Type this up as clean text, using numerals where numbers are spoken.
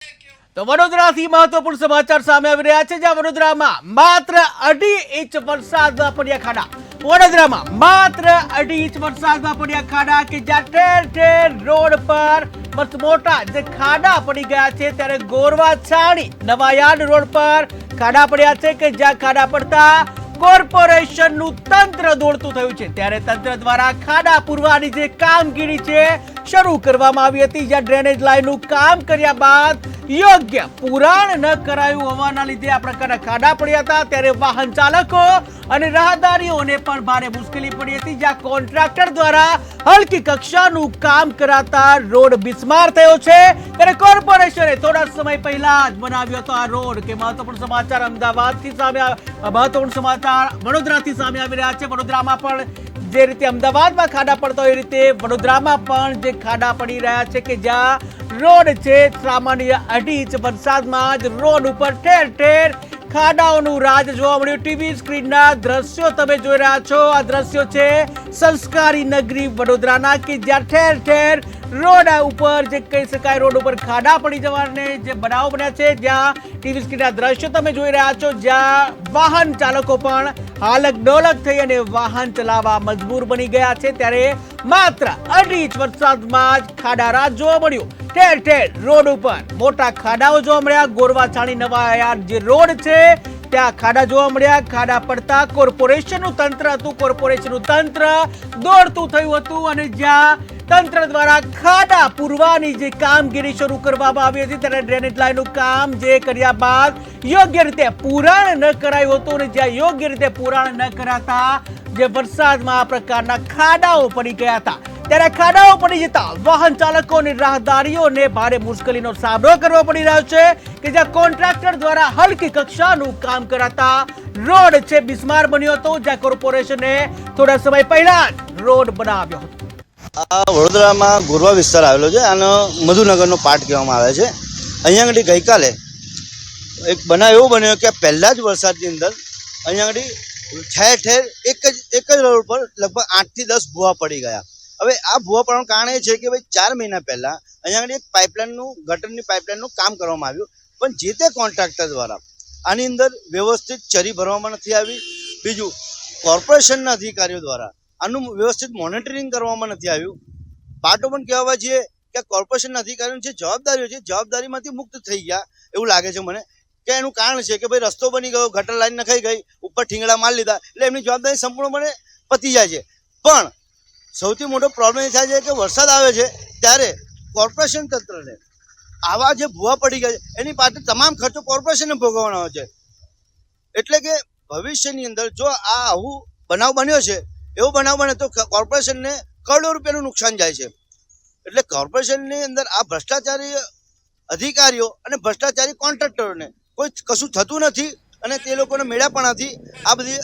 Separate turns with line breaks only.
તો વડોદરાથી મહત્વપૂર્ણ સમાચાર સામે આવી રહ્યા છે, જ્યાં વડોદરામાં માત્ર 2.5 ઇંચ વરસાદમાં પડ્યા ખાડા. વડોદરામાં માત્ર 2.5 ઇંચ વરસાદમાં પડ્યા ખાડા કે જ્યાં ઠેર ઠેર રોડ પર મસ્ત મોટા જે ખાડા પડી ગયા છે. ત્યારે ગોરવા છાણી નવાયાર્ડ રોડ પર ખાડા પડ્યા છે કે જ્યાં ખાડા પડતા કોર્પોરેશનનું તંત્ર દોડતું થયું છે. ત્યારે તંત્ર દ્વારા ખાડા પૂરવાની જે કામગીરી છે શરૂ કરવામાં આવી હતી, જ્યાં ડ્રેનેજ લાઈનનું કામ કર્યા બાદ યોગ્ય પુરાણ ન કરાયું હોવાના લીધે આ પ્રકારના ખાડા પડ્યા હતા. ત્યારે વાહન ચાલકો અને રાહદારીઓને પણ ભારે મુશ્કેલી પડી હતી, જ્યાં કોન્ટ્રાક્ટર દ્વારા હલકી કક્ષાનું કામ કરાતા રોડ બિસ્માર થયો છે. ત્યારે કોર્પોરેશને થોડા સમય પહેલા જ બનાવ્યો હતો આ રોડ. કે મહત્વપૂર્ણ સમાચાર અમદાવાદથી સામે મહત્વપૂર્ણ સમાચાર વડોદરાથી સામે આવી રહ્યા છે. વડોદરામાં પણ જે રીતે અમદાવાદમાં ખાડા પડતા હોય એ રીતે વડોદરામાં પણ જે ખાડા પડી રહ્યા છે કે જ્યાં રોડ છે સામાન્ય 2.5 ઇંચ વરસાદમાં જ રોડ ઉપર ઠેર ઠેર ખાડાઓનું રાજ જોવા મળ્યું. ટીવી સ્ક્રીનના દ્રશ્યો તમે જોઈ રહ્યા છો. આ દ્રશ્યો છે સંસ્કારી નગરી વડોદરાના કે જ્યાં ઠેર ઠેર રોડ ઉપર જે કહી શકાય રોડ ઉપર ખાડા પડી જવાને જે બનાવ બન્યા છે, જ્યાં ટીવી સ્ક્રીનના દ્રશ્યો તમે જોઈ રહ્યા છો, જ્યાં વાહન ચાલકો પણ હાલક ડોલક થઈ અને વાહન ચલાવવા મજબૂર બની ગયા છે. ત્યારે માત્ર 2.5 ઇંચ વરસાદમાં જ ખાડા રાજ જોવા મળ્યું. ઠેર ઠેર રોડ ઉપર મોટા ખાડાઓ જોવા મળ્યા. ગોરવા છાણી નવાયાર્ડ જે રોડ છે ત્યાં ખાડા જોવા મળ્યા. ખાડા પડતા કોર્પોરેશનનું તંત્ર હતું, કોર્પોરેશનનું તંત્ર દોડતું થયું હતું અને જ્યાં તંત્ર દ્વારા ખાડા પૂરવાની જે કામગીરી શરૂ કરવામાં આવી હતી, ત્યારે ડ્રેનેજ લાઈનનું કામ જે કર્યા બાદ યોગ્ય રીતે પુરાણ ન કરાયું હતું અને જ્યાં યોગ્ય રીતે પુરાણ ન કરાતા જે વરસાદમાં આ પ્રકારના ખાડાઓ પડી ગયા હતા. ત્યારે ખાડાઓ પડી જતા વાહન ચાલકો અને રાહદારીઓને ભારે મુશ્કેલીનો સામનો કરવો પડી રહ્યો છે કે જ્યાં કોન્ટ્રાક્ટર દ્વારા હલકી કક્ષાનું કામ કરાતા રોડ છે બિસ્માર બન્યો હતો, જ્યાં કોર્પોરેશને થોડા સમય પહેલા જ રોડ બનાવ્યો હતો.
આ વડોદરામાં ગોરવા વિસ્તાર આવેલો છે. આનો મધુનગરનો પાર્ટ કહેવામાં આવે છે. અહીંયા આગળ ગઈકાલે એક બનાવ એવો બન્યો કે પહેલા જ વરસાદની અંદર અહીંયા આગળ ઠેર ઠેર એક જ રોડ પર લગભગ 8 થી 10 ભૂવા પડી ગયા. હવે આ ભૂવા પડવાનું કારણ એ છે કે ભાઈ 4 મહિના પહેલા અહીંયા આગળ એક પાઇપલાઇનનું ગટરની પાઇપલાઇનનું કામ કરવામાં આવ્યું, પણ જે તે કોન્ટ્રાક્ટર દ્વારા આની અંદર વ્યવસ્થિત ચરી ભરવામાં નથી આવી. બીજું, કોર્પોરેશનના અધિકારીઓ દ્વારા આનું વ્યવસ્થિત મોનિટરિંગ કરવામાં નથી આવ્યું. પાટો પણ કહેવા જઈએ કે કોર્પોરેશનના અધિકારીઓની જે જવાબદારીઓ છે જવાબદારીમાંથી મુક્ત થઈ ગયા એવું લાગે છે મને. કે એનું કારણ છે કે ભાઈ રસ્તો બની ગયો, ગટર લાઈન નખાઈ ગઈ, ઉપર ઠીંગડા મારી લીધા એટલે એમની જવાબદારી સંપૂર્ણપણે પતી જાય છે. પણ સૌથી મોટો પ્રોબ્લેમ એ થાય છે કે વરસાદ આવે છે ત્યારે કોર્પોરેશન તંત્રને આવા જે ભૂવા પડી ગયા છે એની પાછળ તમામ ખર્ચો કોર્પોરેશનને ભોગવવાનો હોય છે. એટલે કે ભવિષ્યની અંદર જો આ આવું બનાવ બન્યો છે, એવો બનાવ બને તો કોર્પોરેશનને કરોડો રૂપિયાનું નુકસાન જાય છે. એટલે કોર્પોરેશનની અંદર આ ભ્રષ્ટાચારી અધિકારીઓ અને ભ્રષ્ટાચારી કોન્ટ્રાક્ટરોને કોઈ કશું થતું નથી અને તે લોકોને મેળાપણાથી આ બધી